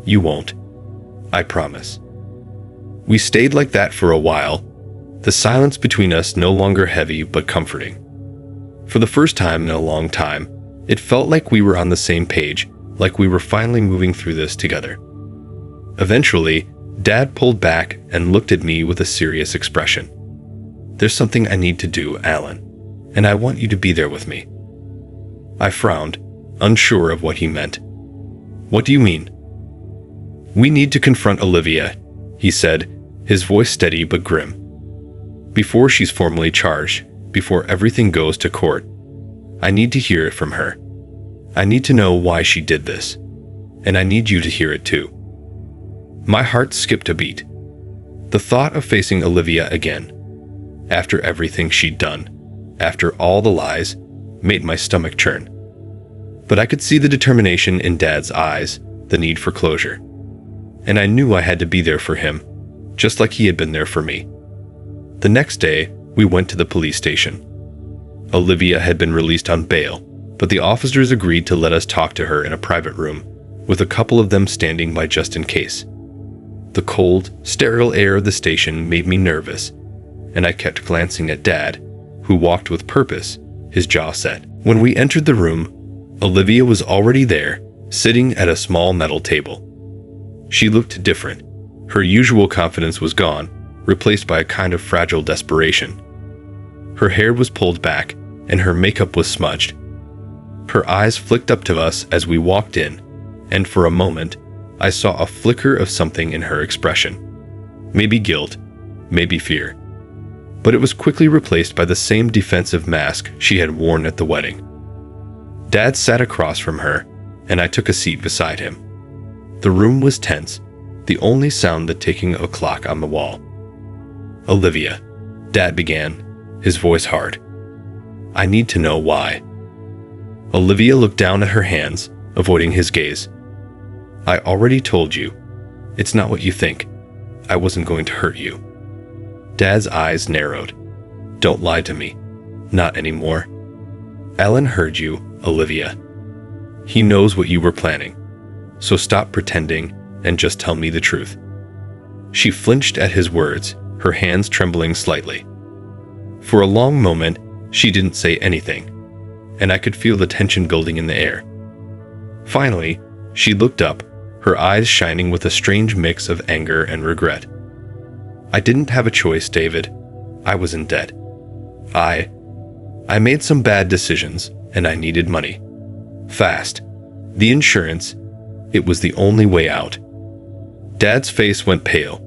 "You won't. I promise." We stayed like that for a while, the silence between us no longer heavy but comforting. For the first time in a long time, it felt like we were on the same page, like we were finally moving through this together. Eventually, Dad pulled back and looked at me with a serious expression. "There's something I need to do, Alan, and I want you to be there with me." I frowned, unsure of what he meant. "What do you mean?" "We need to confront Olivia," he said, his voice steady but grim. "Before she's formally charged, before everything goes to court, I need to hear it from her. I need to know why she did this, and I need you to hear it too." My heart skipped a beat. The thought of facing Olivia again, after everything she'd done, after all the lies, made my stomach churn. But I could see the determination in Dad's eyes, the need for closure. And I knew I had to be there for him, just like he had been there for me. The next day, we went to the police station. Olivia had been released on bail, but the officers agreed to let us talk to her in a private room, with a couple of them standing by just in case. The cold, sterile air of the station made me nervous, and I kept glancing at Dad, who walked with purpose, his jaw set. When we entered the room, Olivia was already there, sitting at a small metal table. She looked different. Her usual confidence was gone, replaced by a kind of fragile desperation. Her hair was pulled back, and her makeup was smudged. Her eyes flicked up to us as we walked in, and for a moment, I saw a flicker of something in her expression. Maybe guilt, maybe fear. But it was quickly replaced by the same defensive mask she had worn at the wedding. Dad sat across from her, and I took a seat beside him. The room was tense, the only sound the ticking of a clock on the wall. "Olivia," Dad began, his voice hard. "I need to know why." Olivia looked down at her hands, avoiding his gaze. "I already told you. It's not what you think. I wasn't going to hurt you." Dad's eyes narrowed. "Don't lie to me. Not anymore." "Alan heard you, Olivia. He knows what you were planning. So stop pretending and just tell me the truth." She flinched at his words, her hands trembling slightly. For a long moment, she didn't say anything, and I could feel the tension building in the air. Finally, she looked up, her eyes shining with a strange mix of anger and regret. "I didn't have a choice, David. I was in debt. I made some bad decisions, and I needed money. Fast. The insurance, it was the only way out." Dad's face went pale,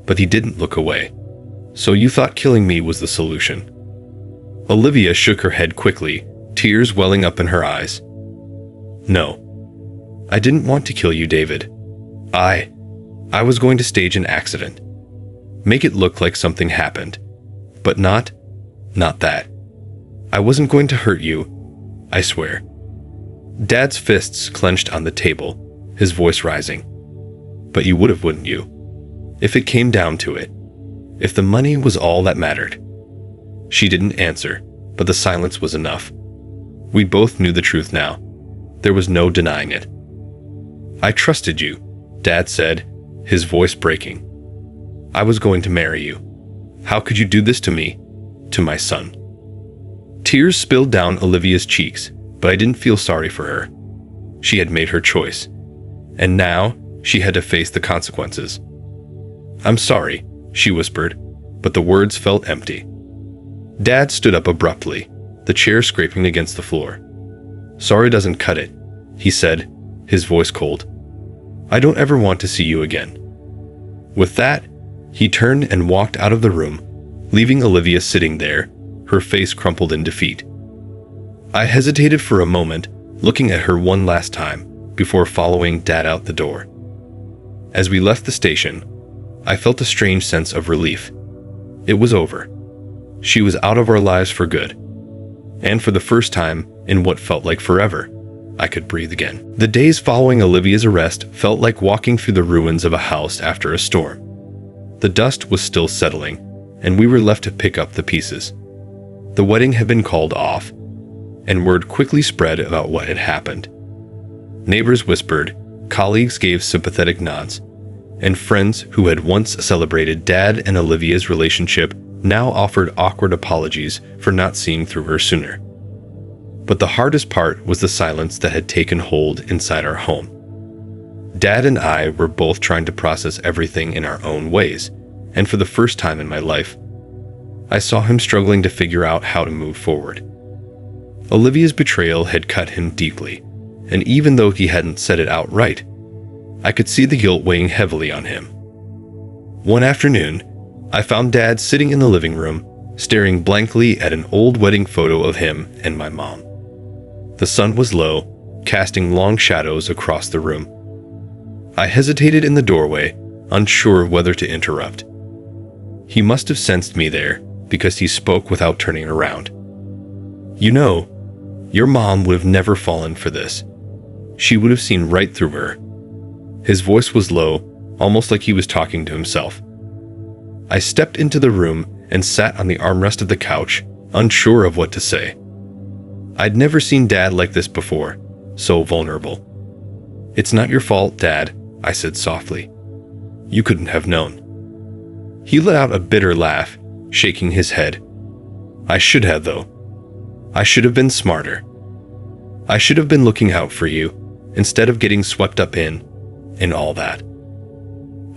but he didn't look away. "So you thought killing me was the solution?" Olivia shook her head quickly, tears welling up in her eyes. "No. I didn't want to kill you, David. I was going to stage an accident. Make it look like something happened. But not that. I wasn't going to hurt you, I swear." Dad's fists clenched on the table, his voice rising. But you would have, wouldn't you? If it came down to it. If the money was all that mattered. She didn't answer, but the silence was enough. We both knew the truth now. There was no denying it. I trusted you, Dad said, his voice breaking. I was going to marry you. How could you do this to me? To my son. Tears spilled down Olivia's cheeks, but I didn't feel sorry for her. She had made her choice, and now she had to face the consequences. I'm sorry, she whispered, but the words felt empty. Dad stood up abruptly, the chair scraping against the floor. Sorry doesn't cut it, he said, his voice cold. I don't ever want to see you again. With that, he turned and walked out of the room, leaving Olivia sitting there, her face crumpled in defeat. I hesitated for a moment, looking at her one last time, before following Dad out the door. As we left the station, I felt a strange sense of relief. It was over. She was out of our lives for good. And for the first time, in what felt like forever, I could breathe again. The days following Olivia's arrest felt like walking through the ruins of a house after a storm. The dust was still settling, and we were left to pick up the pieces. The wedding had been called off, and word quickly spread about what had happened. Neighbors whispered, colleagues gave sympathetic nods, and friends who had once celebrated Dad and Olivia's relationship now offered awkward apologies for not seeing through her sooner. But the hardest part was the silence that had taken hold inside our home. Dad and I were both trying to process everything in our own ways, and for the first time in my life, I saw him struggling to figure out how to move forward. Olivia's betrayal had cut him deeply, and even though he hadn't said it outright, I could see the guilt weighing heavily on him. One afternoon, I found Dad sitting in the living room, staring blankly at an old wedding photo of him and my mom. The sun was low, casting long shadows across the room. I hesitated in the doorway, unsure whether to interrupt. He must have sensed me there, because he spoke without turning around. You know, your mom would have never fallen for this. She would have seen right through her. His voice was low, almost like he was talking to himself. I stepped into the room and sat on the armrest of the couch, unsure of what to say. I'd never seen Dad like this before, so vulnerable. It's not your fault, Dad, I said softly. You couldn't have known. He let out a bitter laugh, shaking his head. I should have, though. I should have been smarter. I should have been looking out for you, instead of getting swept up in all that.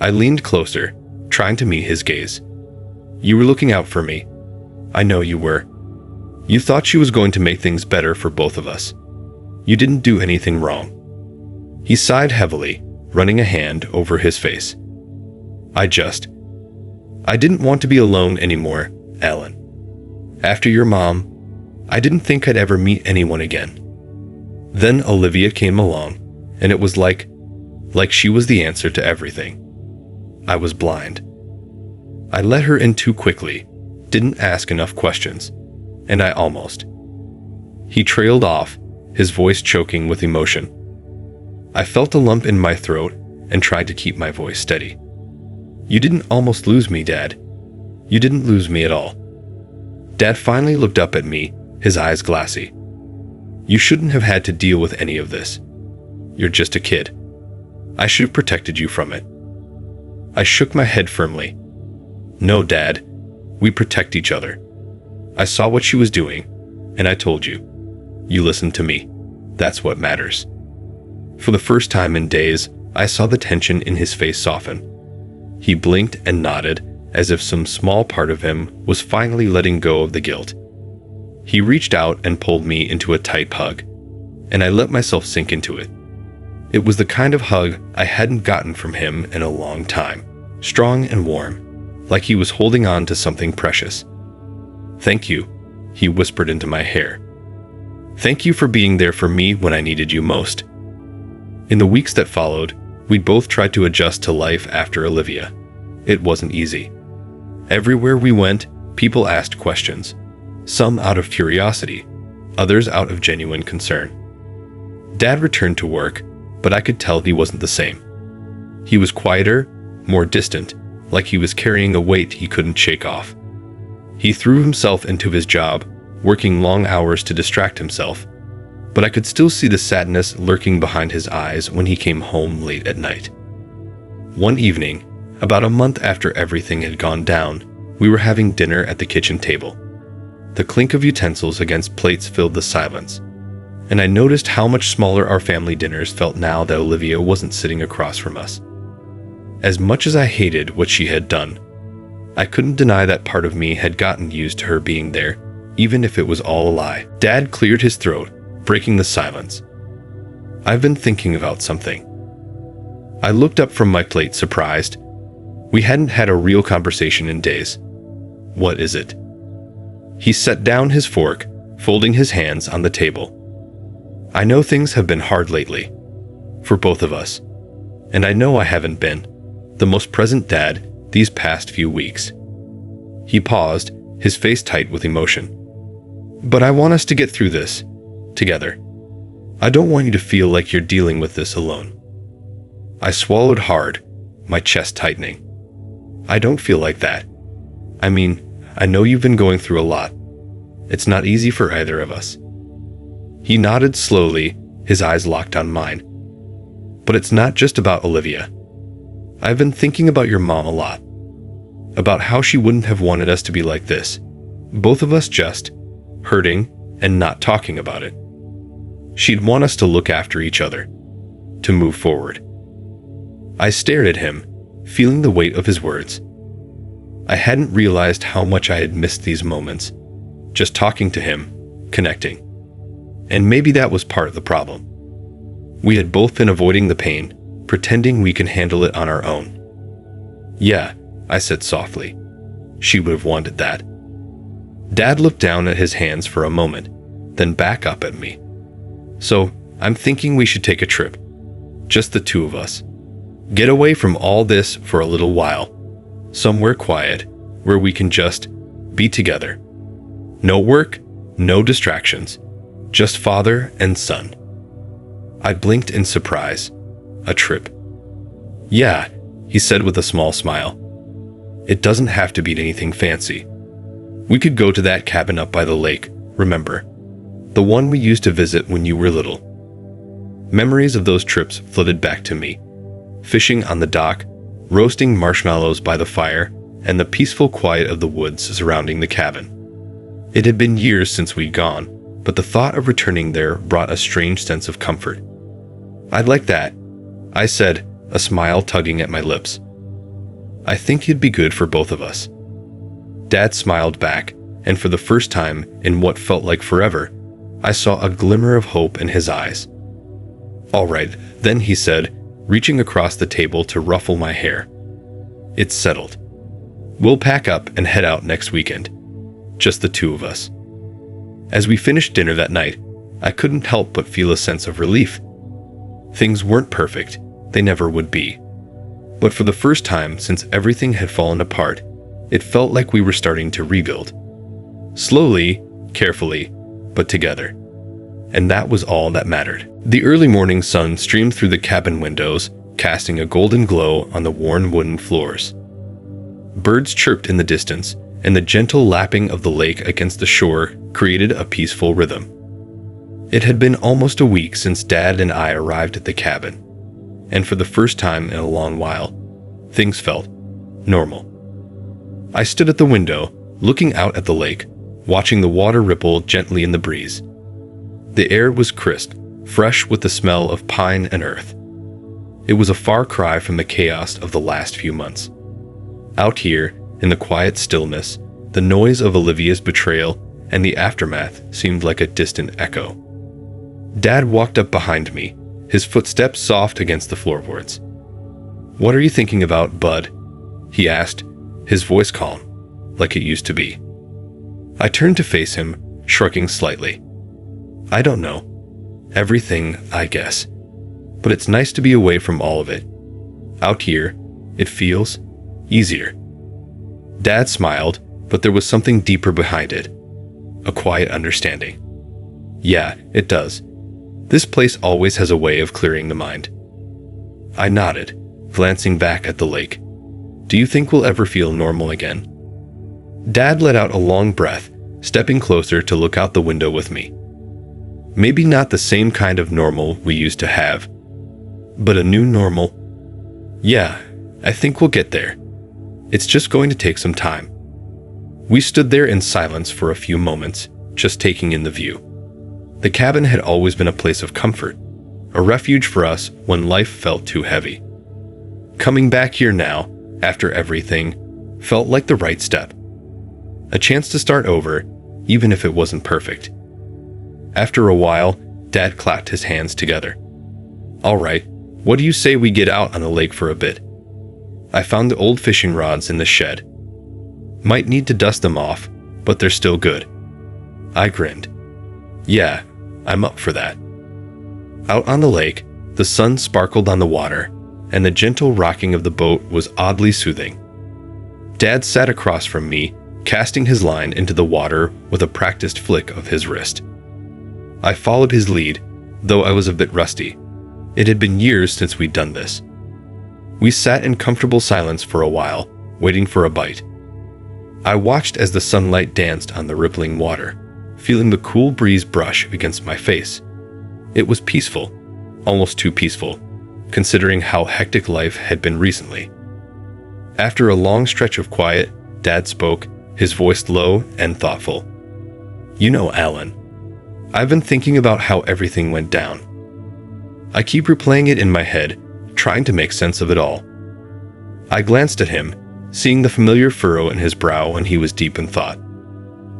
I leaned closer, trying to meet his gaze. You were looking out for me. I know you were. You thought she was going to make things better for both of us. You didn't do anything wrong. He sighed heavily, running a hand over his face. I didn't want to be alone anymore, Alan. After your mom, I didn't think I'd ever meet anyone again. Then Olivia came along, and it was like she was the answer to everything. I was blind. I let her in too quickly, didn't ask enough questions, and I almost. He trailed off, his voice choking with emotion. I felt a lump in my throat and tried to keep my voice steady. You didn't almost lose me, Dad. You didn't lose me at all. Dad finally looked up at me, his eyes glassy. You shouldn't have had to deal with any of this. You're just a kid. I should have protected you from it. I shook my head firmly. No, Dad. We protect each other. I saw what she was doing, and I told you. You listened to me. That's what matters. For the first time in days, I saw the tension in his face soften. He blinked and nodded, as if some small part of him was finally letting go of the guilt. He reached out and pulled me into a tight hug, and I let myself sink into it. It was the kind of hug I hadn't gotten from him in a long time, strong and warm, like he was holding on to something precious. Thank you, he whispered into my hair. Thank you for being there for me when I needed you most. In the weeks that followed, we both tried to adjust to life after Olivia. It wasn't easy. Everywhere we went, people asked questions, some out of curiosity, others out of genuine concern. Dad returned to work, but I could tell he wasn't the same. He was quieter, more distant, like he was carrying a weight he couldn't shake off. He threw himself into his job, working long hours to distract himself, but I could still see the sadness lurking behind his eyes when he came home late at night. One evening, about a month after everything had gone down, we were having dinner at the kitchen table. The clink of utensils against plates filled the silence, and I noticed how much smaller our family dinners felt now that Olivia wasn't sitting across from us. As much as I hated what she had done, I couldn't deny that part of me had gotten used to her being there, even if it was all a lie. Dad cleared his throat, breaking the silence. "I've been thinking about something." I looked up from my plate, surprised. We hadn't had a real conversation in days. "What is it?" He set down his fork, folding his hands on the table. "I know things have been hard lately, for both of us, and I know I haven't been the most present dad these past few weeks." He paused, his face tight with emotion. "But I want us to get through this, together. I don't want you to feel like you're dealing with this alone." I swallowed hard, my chest tightening. "I don't feel like that. I mean, I know you've been going through a lot. It's not easy for either of us." He nodded slowly, his eyes locked on mine. "But it's not just about Olivia. I've been thinking about your mom a lot. About how she wouldn't have wanted us to be like this. Both of us just hurting and not talking about it. She'd want us to look after each other, to move forward." I stared at him, feeling the weight of his words. I hadn't realized how much I had missed these moments, just talking to him, connecting. And maybe that was part of the problem. We had both been avoiding the pain, pretending we can handle it on our own. "Yeah," I said softly. "She would have wanted that." Dad looked down at his hands for a moment, then back up at me. "So, I'm thinking we should take a trip. Just the two of us. Get away from all this for a little while. Somewhere quiet, where we can just be together. No work, no distractions. Just father and son." I blinked in surprise. "A trip?" "Yeah," he said with a small smile. "It doesn't have to be anything fancy. We could go to that cabin up by the lake, remember? The one we used to visit when you were little." Memories of those trips flooded back to me. Fishing on the dock, roasting marshmallows by the fire, and the peaceful quiet of the woods surrounding the cabin. It had been years since we'd gone, but the thought of returning there brought a strange sense of comfort. "I'd like that," I said, a smile tugging at my lips. "I think it'd be good for both of us." Dad smiled back, and for the first time in what felt like forever, I saw a glimmer of hope in his eyes. "All right, then," he said, reaching across the table to ruffle my hair. "It's settled. We'll pack up and head out next weekend. Just the two of us." As we finished dinner that night, I couldn't help but feel a sense of relief. Things weren't perfect, they never would be. But for the first time since everything had fallen apart, it felt like we were starting to rebuild. Slowly, carefully, but together. And that was all that mattered. The early morning sun streamed through the cabin windows, casting a golden glow on the worn wooden floors. Birds chirped in the distance, and the gentle lapping of the lake against the shore created a peaceful rhythm. It had been almost a week since Dad and I arrived at the cabin, and for the first time in a long while, things felt normal. I stood at the window, looking out at the lake, watching the water ripple gently in the breeze. The air was crisp, fresh with the smell of pine and earth. It was a far cry from the chaos of the last few months. Out here, in the quiet stillness, the noise of Olivia's betrayal and the aftermath seemed like a distant echo. Dad walked up behind me, his footsteps soft against the floorboards. "What are you thinking about, bud?" he asked, his voice calm, like it used to be. I turned to face him, shrugging slightly. "I don't know. Everything, I guess. But it's nice to be away from all of it. Out here, it feels easier." Dad smiled, but there was something deeper behind it. A quiet understanding. "Yeah, it does. This place always has a way of clearing the mind. I nodded, glancing back at the lake. Do you think we'll ever feel normal again? Dad let out a long breath, stepping closer to look out the window with me. Maybe not the same kind of normal we used to have, but a new normal. Yeah, I think we'll get there. It's just going to take some time. We stood there in silence for a few moments, just taking in the view. The cabin had always been a place of comfort, a refuge for us when life felt too heavy. Coming back here now, after everything, felt like the right step. A chance to start over, even if it wasn't perfect. After a while, Dad clapped his hands together. All right, what do you say we get out on the lake for a bit? I found the old fishing rods in the shed. Might need to dust them off, but they're still good. I grinned. Yeah, I'm up for that. Out on the lake, the sun sparkled on the water, and the gentle rocking of the boat was oddly soothing. Dad sat across from me, casting his line into the water with a practiced flick of his wrist. I followed his lead, though I was a bit rusty. It had been years since we'd done this. We sat in comfortable silence for a while, waiting for a bite. I watched as the sunlight danced on the rippling water, feeling the cool breeze brush against my face. It was peaceful, almost too peaceful, considering how hectic life had been recently. After a long stretch of quiet, Dad spoke, his voice low and thoughtful. You know, Alan, I've been thinking about how everything went down. I keep replaying it in my head, trying to make sense of it all. I glanced at him, seeing the familiar furrow in his brow when he was deep in thought.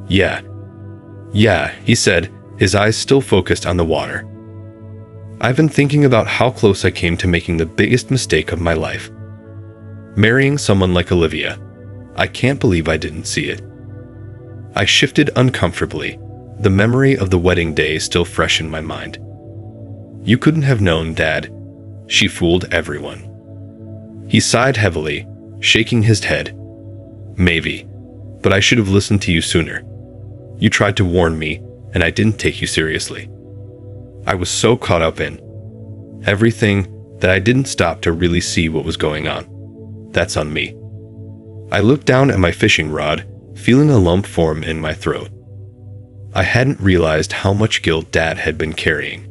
Yeah, he said, his eyes still focused on the water. I've been thinking about how close I came to making the biggest mistake of my life. Marrying someone like Olivia. I can't believe I didn't see it. I shifted uncomfortably, the memory of the wedding day still fresh in my mind. You couldn't have known, Dad. She fooled everyone. He sighed heavily, shaking his head. Maybe, but I should have listened to you sooner. You tried to warn me, and I didn't take you seriously. I was so caught up in everything that I didn't stop to really see what was going on. That's on me. I looked down at my fishing rod, feeling a lump form in my throat. I hadn't realized how much guilt Dad had been carrying.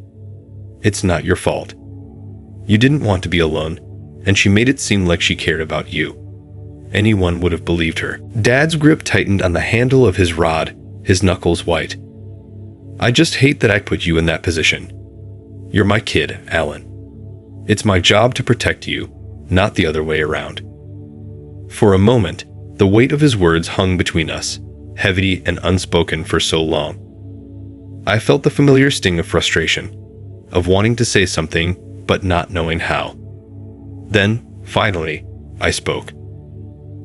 It's not your fault. You didn't want to be alone, and she made it seem like she cared about you. Anyone would have believed her. Dad's grip tightened on the handle of his rod, his knuckles white. I just hate that I put you in that position. You're my kid, Alan. It's my job to protect you, not the other way around. For a moment, the weight of his words hung between us, heavy and unspoken for so long. I felt the familiar sting of frustration, of wanting to say something, but not knowing how. Then, finally, I spoke.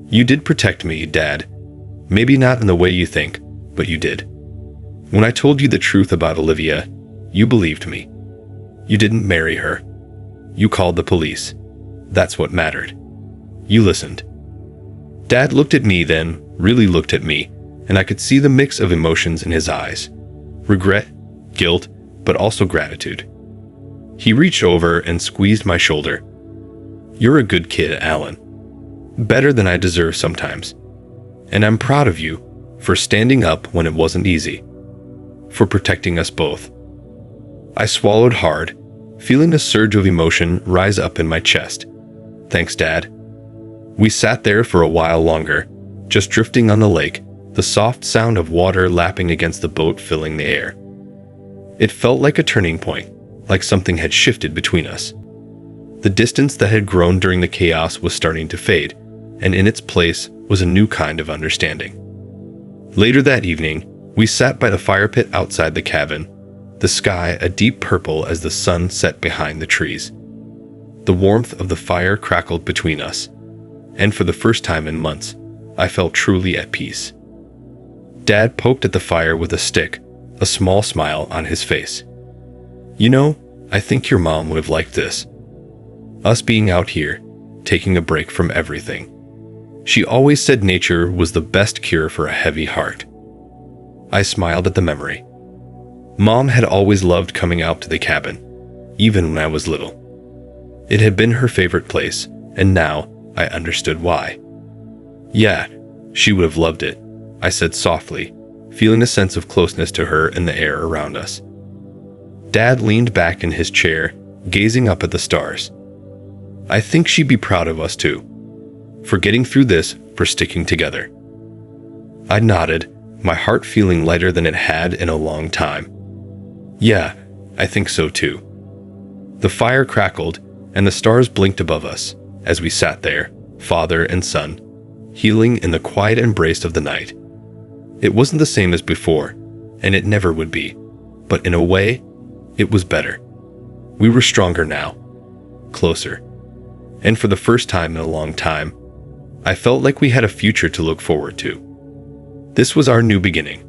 You did protect me, Dad. Maybe not in the way you think, but you did. When I told you the truth about Olivia, you believed me. You didn't marry her. You called the police. That's what mattered. You listened. Dad looked at me then, really looked at me, and I could see the mix of emotions in his eyes. Regret, guilt, but also gratitude. He reached over and squeezed my shoulder. You're a good kid, Alan. Better than I deserve sometimes. And I'm proud of you for standing up when it wasn't easy. For protecting us both. I swallowed hard, feeling a surge of emotion rise up in my chest. Thanks, Dad. We sat there for a while longer, just drifting on the lake, the soft sound of water lapping against the boat filling the air. It felt like a turning point, like something had shifted between us. The distance that had grown during the chaos was starting to fade, and in its place was a new kind of understanding. Later that evening, we sat by the fire pit outside the cabin, the sky a deep purple as the sun set behind the trees. The warmth of the fire crackled between us, and for the first time in months, I felt truly at peace. Dad poked at the fire with a stick, a small smile on his face. You know, I think your mom would have liked this. Us being out here, taking a break from everything. She always said nature was the best cure for a heavy heart. I smiled at the memory. Mom had always loved coming out to the cabin, even when I was little. It had been her favorite place, and now I understood why. Yeah, she would have loved it, I said softly, feeling a sense of closeness to her in the air around us. Dad leaned back in his chair, gazing up at the stars. I think she'd be proud of us too, for getting through this, for sticking together. I nodded, my heart feeling lighter than it had in a long time. Yeah, I think so too. The fire crackled, and the stars blinked above us as we sat there, father and son, healing in the quiet embrace of the night. It wasn't the same as before, and it never would be, but in a way, it was better. We were stronger now, closer, and for the first time in a long time, I felt like we had a future to look forward to. This was our new beginning.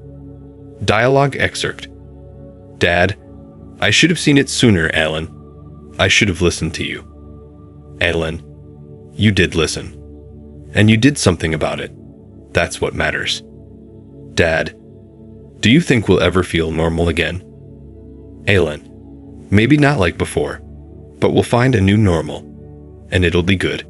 Dialogue excerpt. Dad, I should have seen it sooner, Alan. I should have listened to you. Alan, you did listen. And you did something about it. That's what matters. Dad, do you think we'll ever feel normal again? Alan, maybe not like before, but we'll find a new normal, and it'll be good.